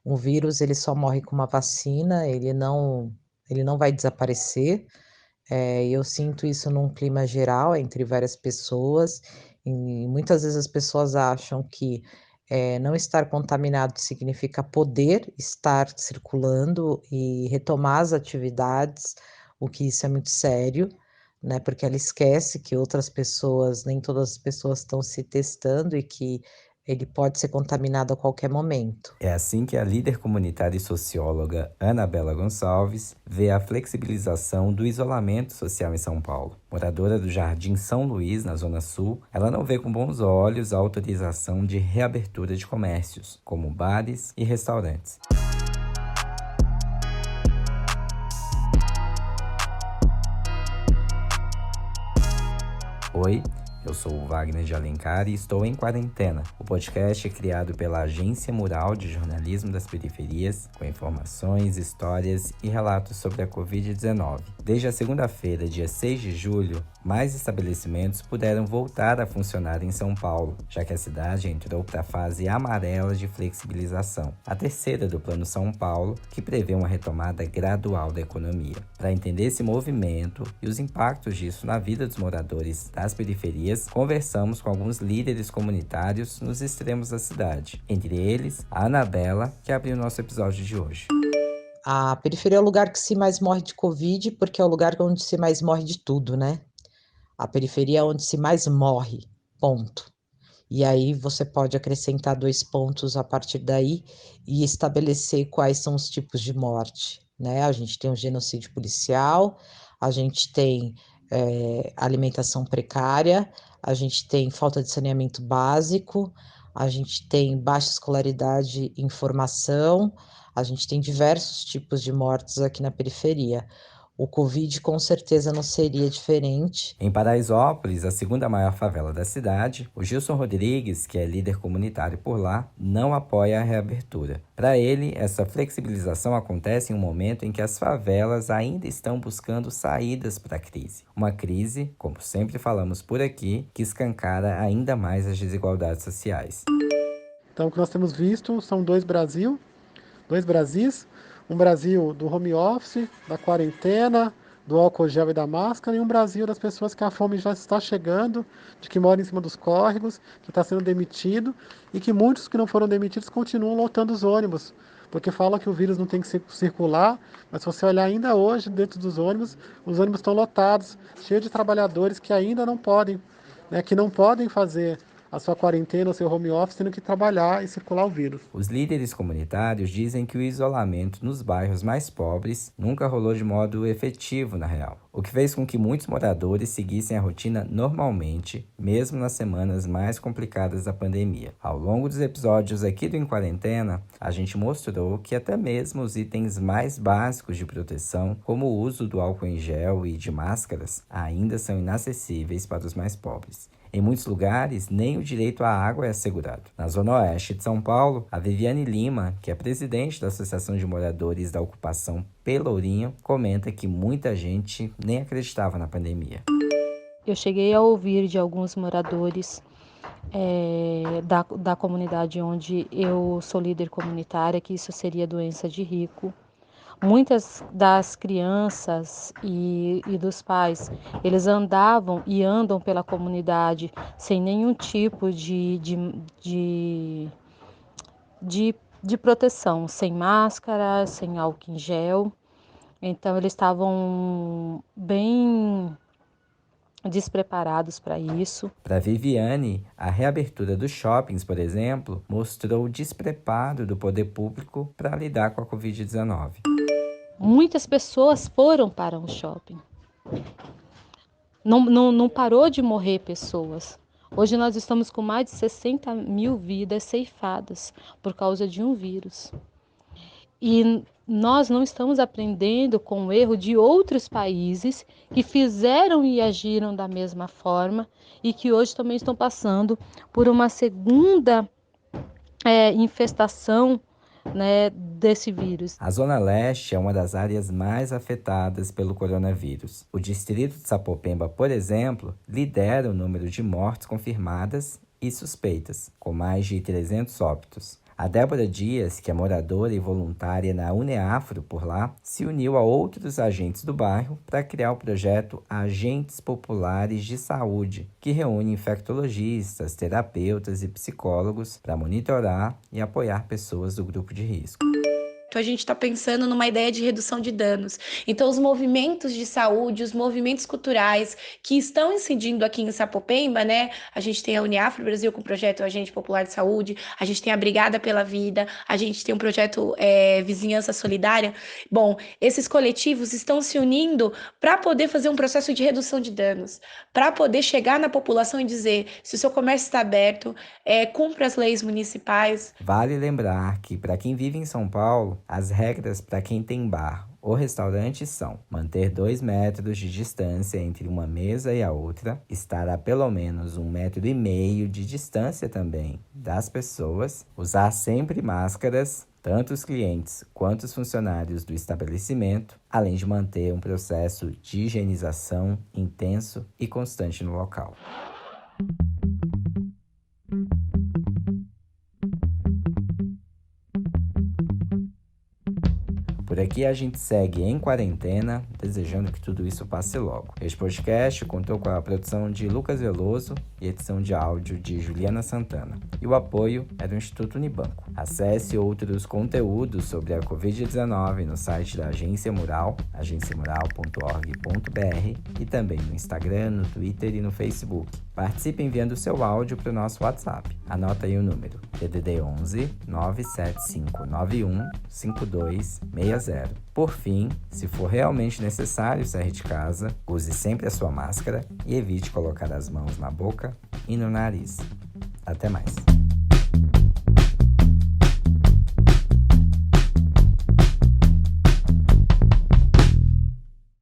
Um vírus ele só morre com uma vacina, ele não vai desaparecer. Eu sinto isso num clima geral entre várias pessoas, e muitas vezes as pessoas acham que, não estar contaminado significa poder estar circulando e retomar as atividades, o que isso é muito sério, né, porque ela esquece que outras pessoas nem todas as pessoas estão se testando e que ele pode ser contaminado a qualquer momento. É assim que a líder comunitária e socióloga Anabela Gonçalves vê a flexibilização do isolamento social em São Paulo. Moradora do Jardim São Luís, na Zona Sul, ela não vê com bons olhos a autorização de reabertura de comércios, como bares e restaurantes. Oi, eu sou o Wagner de Alencar e estou em Quarentena. O podcast é criado pela Agência Mural de Jornalismo das Periferias, com informações, histórias e relatos sobre a Covid-19. Desde a segunda-feira, dia 6 de julho, mais estabelecimentos puderam voltar a funcionar em São Paulo, já que a cidade entrou para a fase amarela de flexibilização, a terceira do Plano São Paulo, que prevê uma retomada gradual da economia. Para entender esse movimento e os impactos disso na vida dos moradores das periferias, conversamos com alguns líderes comunitários nos extremos da cidade, entre eles a Anabela, que abriu o nosso episódio de hoje. A periferia é o lugar que se mais morre de Covid, porque é o lugar onde se mais morre de tudo, né. A periferia é onde se mais morre, ponto. E aí você pode acrescentar 2 pontos a partir daí e estabelecer quais são os tipos de morte, né. A gente tem o genocídio policial, a gente tem, alimentação precária, a gente tem falta de saneamento básico, a gente tem baixa escolaridade em formação, a gente tem diversos tipos de mortes aqui na periferia. O Covid com certeza não seria diferente. Em Paraisópolis, a segunda maior favela da cidade, o Gilson Rodrigues, que é líder comunitário por lá, não apoia a reabertura. Para ele, essa flexibilização acontece em um momento em que as favelas ainda estão buscando saídas para a crise. Uma crise, como sempre falamos por aqui, que escancara ainda mais as desigualdades sociais. Então, o que nós temos visto são dois Brasis, um Brasil do home office, da quarentena, do álcool gel e da máscara, e um Brasil das pessoas que a fome já está chegando, de que moram em cima dos córregos, que está sendo demitido, e que muitos que não foram demitidos continuam lotando os ônibus, porque falam que o vírus não tem que circular, mas se você olhar ainda hoje dentro dos ônibus, os ônibus estão lotados, cheios de trabalhadores que ainda não podem, né, que não podem fazer a sua quarentena, o seu home office, tendo que trabalhar e circular o vírus. Os líderes comunitários dizem que o isolamento nos bairros mais pobres nunca rolou de modo efetivo na real, o que fez com que muitos moradores seguissem a rotina normalmente, mesmo nas semanas mais complicadas da pandemia. Ao longo dos episódios aqui do Em Quarentena, a gente mostrou que até mesmo os itens mais básicos de proteção, como o uso do álcool em gel e de máscaras, ainda são inacessíveis para os mais pobres. Em muitos lugares, nem o direito à água é assegurado. Na Zona Oeste de São Paulo, a Viviane Lima, que é presidente da Associação de Moradores da Ocupação Pelourinho, comenta que muita gente nem acreditava na pandemia. Eu cheguei a ouvir de alguns moradores da comunidade onde eu sou líder comunitária que isso seria doença de rico. Muitas das crianças e dos pais, eles andavam e andam pela comunidade sem nenhum tipo de proteção, sem máscara, sem álcool em gel. Então, eles estavam bem despreparados para isso. Para Viviane, a reabertura dos shoppings, por exemplo, mostrou o despreparo do poder público para lidar com a Covid-19. Muitas pessoas foram para um shopping. Não parou de morrer pessoas. Hoje nós estamos com mais de 60 mil vidas ceifadas por causa de um vírus. E nós não estamos aprendendo com o erro de outros países que fizeram e agiram da mesma forma e que hoje também estão passando por uma segunda infestação, né, desse vírus. A Zona Leste é uma das áreas mais afetadas pelo coronavírus. O distrito de Sapopemba, por exemplo, lidera o número de mortes confirmadas e suspeitas, com mais de 300 óbitos. A Débora Dias, que é moradora e voluntária na UNEAFRO por lá, se uniu a outros agentes do bairro para criar o projeto Agentes Populares de Saúde, que reúne infectologistas, terapeutas e psicólogos para monitorar e apoiar pessoas do grupo de risco. A gente está pensando numa ideia de redução de danos. Então, os movimentos de saúde, os movimentos culturais que estão incidindo aqui em Sapopemba, né? A gente tem a Uniafro Brasil com o projeto Agente Popular de Saúde, a gente tem a Brigada pela Vida, a gente tem um projeto Vizinhança Solidária. Bom, esses coletivos estão se unindo para poder fazer um processo de redução de danos, para poder chegar na população e dizer, se o seu comércio está aberto, cumpra as leis municipais. Vale lembrar que, para quem vive em São Paulo, as regras para quem tem bar ou restaurante são manter 2 metros de distância entre uma mesa e a outra, estar a pelo menos 1,5 metros de distância também das pessoas, usar sempre máscaras, tanto os clientes quanto os funcionários do estabelecimento, além de manter um processo de higienização intenso e constante no local. Por aqui a gente segue em quarentena, desejando que tudo isso passe logo. Este podcast contou com a produção de Lucas Veloso e edição de áudio de Juliana Santana. E o apoio é do Instituto Unibanco. Acesse outros conteúdos sobre a Covid-19 no site da Agência Mural, agenciamural.org.br, e também no Instagram, no Twitter e no Facebook. Participe enviando seu áudio para o nosso WhatsApp. Anota aí o número: DDD 11 97591 5260. Por fim, se for realmente necessário sair de casa, use sempre a sua máscara e evite colocar as mãos na boca e no nariz. Até mais!